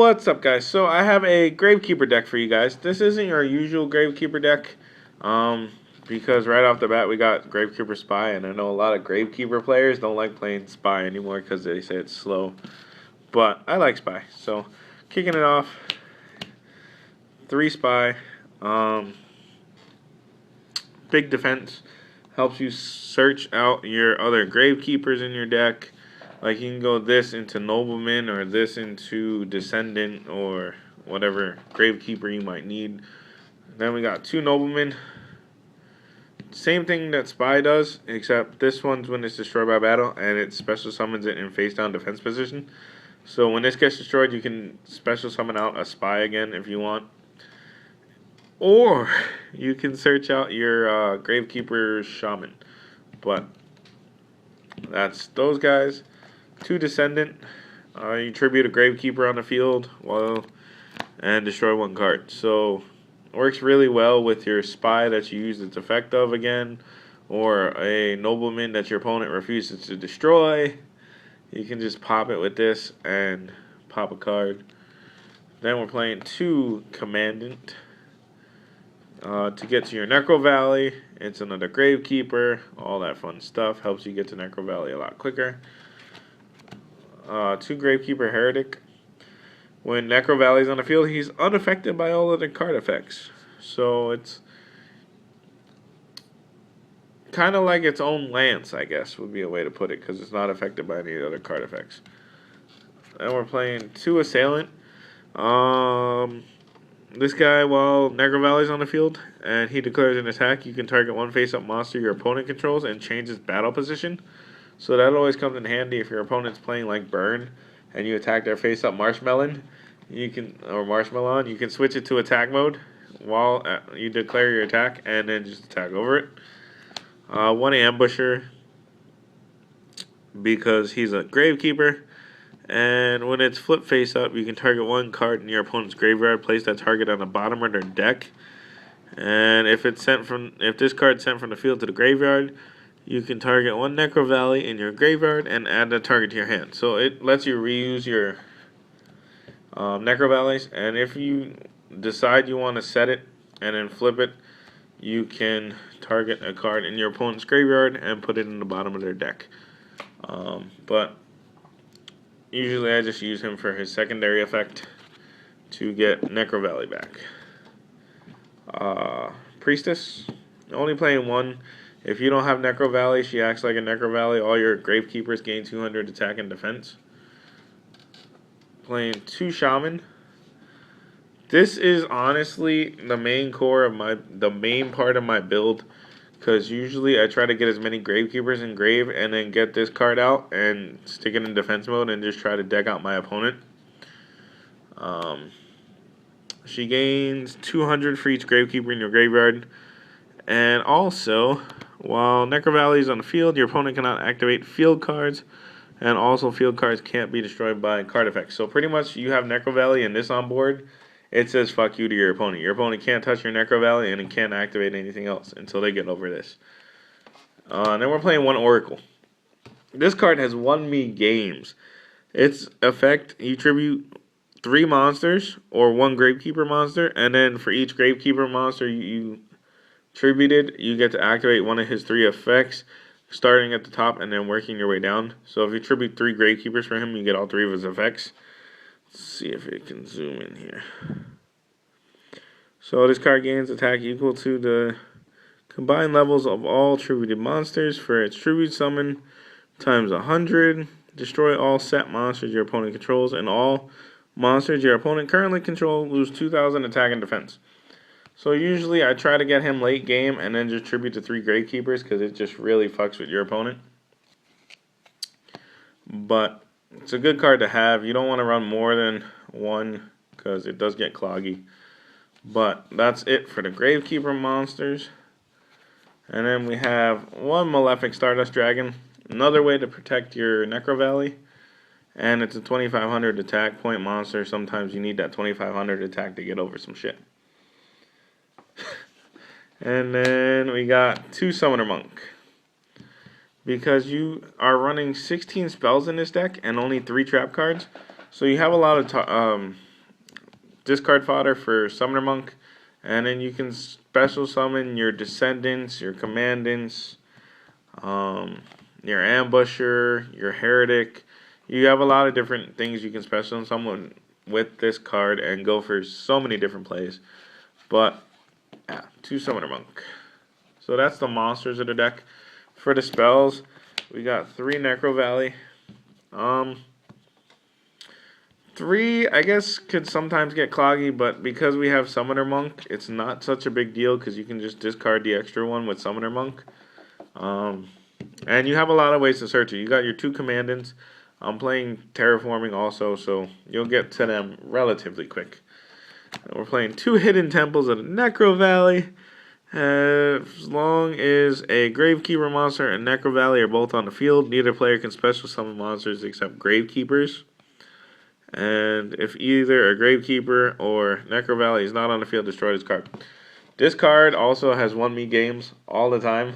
What's up, guys? So I have a Gravekeeper deck for you guys. This isn't your usual Gravekeeper deck, because right off the bat we got Gravekeeper Spy, and I know a lot of Gravekeeper players don't like playing Spy anymore because they say it's slow. But I like Spy, so kicking it off, 3 Spy, big defense, helps you search out your other Gravekeepers in your deck. Like, you can go this into Nobleman or this into Descendant or whatever Gravekeeper you might need. Then we got 2 Noblemen. Same thing that Spy does, except this one's when it's destroyed by battle, and it special summons it in face down defense position. So when this gets destroyed, you can special summon out a Spy again if you want. Or you can search out your Gravekeeper Shaman. But that's those guys. 2 Descendant, you tribute a Gravekeeper on the field and destroy 1 card. So it works really well with your Spy that you use its effect of again, or a Nobleman that your opponent refuses to destroy. You can just pop it with this and pop a card. Then we're playing 2 Commandant. To get to your Necro Valley, it's another Gravekeeper, all that fun stuff. Helps you get to Necro Valley a lot quicker. 2 Gravekeeper Heretic. When Necro Valley's on the field, he's unaffected by all other card effects. So it's kind of like its own Lance, I guess, would be a way to put it, because it's not affected by any other card effects. And we're playing 2 Assailant. This guy, while Necro Valley's on the field and he declares an attack, you can target 1 face-up monster your opponent controls and change its battle position. So that always comes in handy if your opponent's playing like Burn and you attack their face-up Marshmallow. You can switch it to attack mode while you declare your attack and then just attack over it. 1 Ambusher, because he's a Gravekeeper, and when it's flip face up, you can target 1 card in your opponent's graveyard, place that target on the bottom of their deck, and if this card's sent from the field to the graveyard, you can target 1 Necro Valley in your graveyard and add that target to your hand. So it lets you reuse your Necro Valleys, and if you decide you want to set it and then flip it, you can target a card in your opponent's graveyard and put it in the bottom of their deck. But usually I just use him for his secondary effect to get Necro Valley back. Priestess, only playing 1. If you don't have Necro Valley, she acts like a Necro Valley. All your Gravekeepers gain 200 attack and defense. Playing 2 Shaman. This is honestly the main part of my build, because usually I try to get as many Gravekeepers in grave and then get this card out and stick it in defense mode and just try to deck out my opponent. She gains 200 for each Gravekeeper in your graveyard. And also, while Necro Valley is on the field, your opponent cannot activate field cards, and also field cards can't be destroyed by card effects. So pretty much you have Necro Valley and this on board, it says fuck you to your opponent. Your opponent can't touch your Necro Valley and it can't activate anything else until they get over this. And then we're playing 1 Oracle. This card has won me games. Its effect, you tribute 3 monsters or 1 Gravekeeper monster, and then for each Gravekeeper monster you tributed, you get to activate 1 of his 3 effects, starting at the top and then working your way down. So if you tribute 3 Gravekeepers for him, you get all 3 of his effects. Let's see if it can zoom in here. So this card gains attack equal to the combined levels of all tributed monsters for its tribute summon times 100. Destroy all set monsters your opponent controls, and all monsters your opponent currently controls lose 2,000 attack and defense. So usually I try to get him late game and then just tribute to 3 Gravekeepers, because it just really fucks with your opponent. But it's a good card to have. You don't want to run more than 1 because it does get cloggy. But that's it for the Gravekeeper monsters. And then we have 1 Malefic Stardust Dragon. Another way to protect your Necro Valley. And it's a 2,500 attack point monster. Sometimes you need that 2,500 attack to get over some shit. And then we got 2 Summoner Monk. Because you are running 16 spells in this deck and only 3 trap cards, so you have a lot of discard fodder for Summoner Monk. And then you can special summon your Descendants, your Commandants, your Ambusher, your Heretic. You have a lot of different things you can special summon with this card and go for so many different plays. But, yeah, 2 Summoner Monk. So that's the monsters of the deck. For the spells, we got 3 Necro Valley. 3, I guess, could sometimes get cloggy, but because we have Summoner Monk, it's not such a big deal because you can just discard the extra one with Summoner Monk. And you have a lot of ways to search it. You got your 2 Commandants. I'm playing Terraforming also, so you'll get to them relatively quick. And we're playing 2 Hidden Temples of the Necro Valley. As long as a Gravekeeper monster and Necro Valley are both on the field, neither player can special summon monsters except Gravekeepers. And if either a Gravekeeper or Necro Valley is not on the field, destroy this card. This card also has won me games all the time.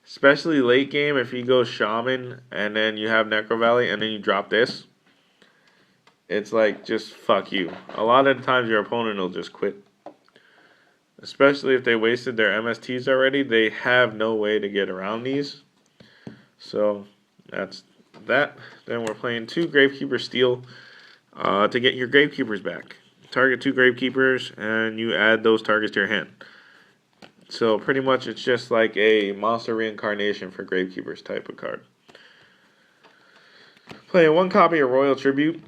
Especially late game, if you go Shaman and then you have Necro Valley and then you drop this, it's like, just fuck you. A lot of the times your opponent will just quit. Especially if they wasted their MSTs already, they have no way to get around these. So, that's that. Then we're playing 2 Gravekeeper Steel to get your Gravekeepers back. Target 2 Gravekeepers and you add those targets to your hand. So pretty much it's just like a monster reincarnation for Gravekeepers type of card. Playing 1 copy of Royal Tribute.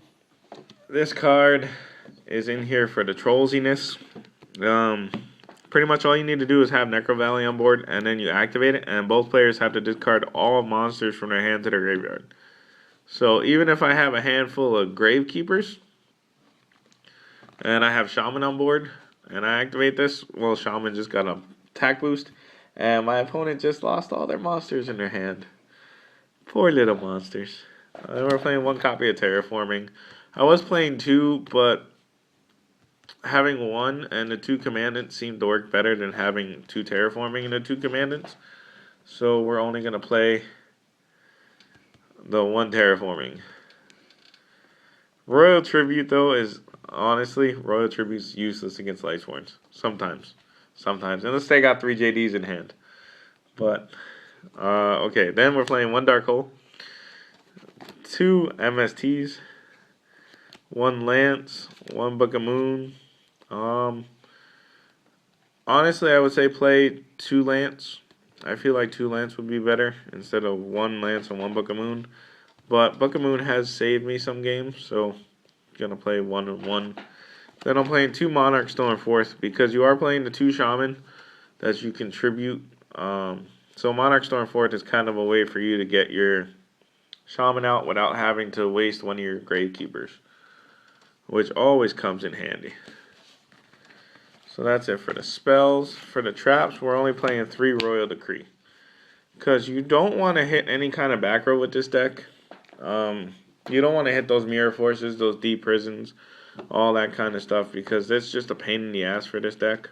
This card is in here for the trollsiness. Pretty much all you need to do is have Necro Valley on board and then you activate it, and both players have to discard all monsters from their hand to their graveyard. So even if I have a handful of Gravekeepers and I have Shaman on board and I activate this, well, Shaman just got a attack boost, and my opponent just lost all their monsters in their hand. Poor little monsters. We're playing 1 copy of Terraforming. I was playing 2, but having 1 and the 2 Commandants seemed to work better than having 2 Terraforming and the 2 Commandants. So we're only going to play the 1 Terraforming. Royal Tribute, though, is honestly, Royal Tribute's useless against Lightsworns. Sometimes. Unless they got 3 JDs in hand. But, okay. Then we're playing 1 Dark Hole. 2 MSTs. 1 Lance. 1 Book of Moon. Honestly, I would say play 2 Lance. I feel like 2 Lance would be better instead of 1 Lance and 1 Book of Moon. But Book of Moon has saved me some games, so I'm going to play 1 and 1. Then I'm playing 2 Monarch Stormforth because you are playing the 2 Shaman that you contribute. So Monarch Stormforth is kind of a way for you to get your Shaman out without having to waste one of your Gravekeepers, which always comes in handy. So that's it for the spells. For the traps, we're only playing 3 Royal Decree because you don't want to hit any kind of back row with this deck. You don't want to hit those Mirror Forces, those Deep Prisons, all that kind of stuff, because that's just a pain in the ass for this deck.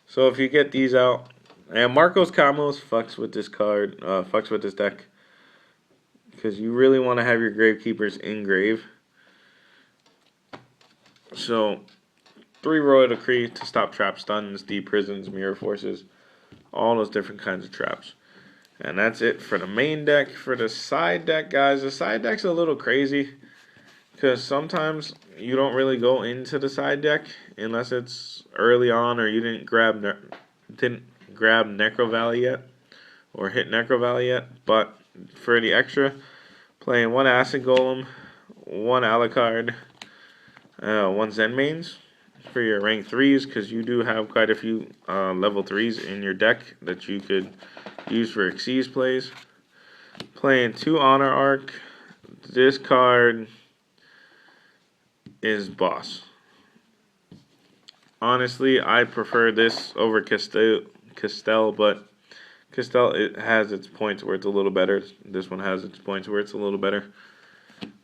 So if you get these out, and Marcos Camos fucks with this card, fucks with this deck, because you really want to have your Gravekeepers in grave. So 3 Royal Decree to stop trap stuns, Deep Prisons, Mirror Forces, all those different kinds of traps. And that's it for the main deck. For the side deck, guys, the side deck's a little crazy because sometimes you don't really go into the side deck unless it's early on or you didn't grab Necro Valley yet or hit Necro Valley yet. But for the extra, playing 1 Acid Golem, 1 Alucard, 1 Zen Mains for your rank 3s, because you do have quite a few level 3s in your deck that you could use for Xyz plays. Playing 2 Honor Arc. This card is boss. Honestly, I prefer this over Castel, but Castel, it has its points where it's a little better. This one has its points where it's a little better.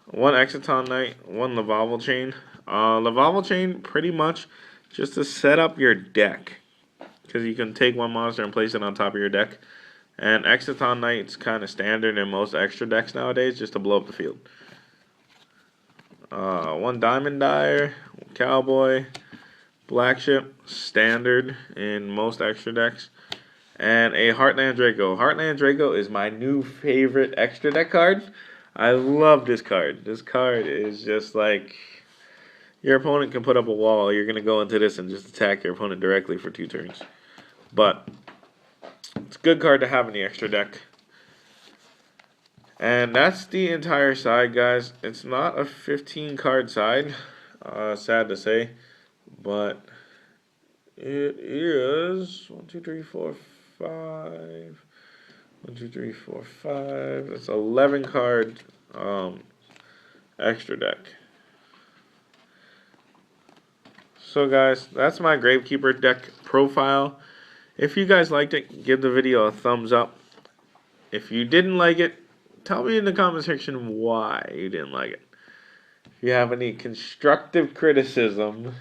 1 Exciton Knight, 1 Lavalval Chain. Lavalval Chain, pretty much just to set up your deck, because you can take 1 monster and place it on top of your deck. And Exciton Knight's kind of standard in most extra decks nowadays, just to blow up the field. one Diamond Dyer, Cowboy, Black Ship, Standard in most extra decks, and a Heartland Draco. Heartland Draco is my new favorite extra deck card. I love this card. This card is just like, your opponent can put up a wall. You're going to go into this and just attack your opponent directly for 2 turns. But it's a good card to have in the extra deck. And that's the entire side, guys. It's not a 15 card side, sad to say, but it is 1, 2, 3, 4, 5. 1, 2, 3, 4, 5. It's 11 card extra deck. So guys, that's my Gravekeeper deck profile. If you guys liked it, give the video a thumbs up. If you didn't like it, tell me in the comment section why you didn't like it. If you have any constructive criticism,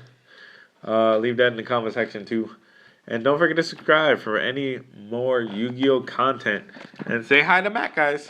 leave that in the comment section too. And don't forget to subscribe for any more Yu-Gi-Oh content. And say hi to Matt, guys.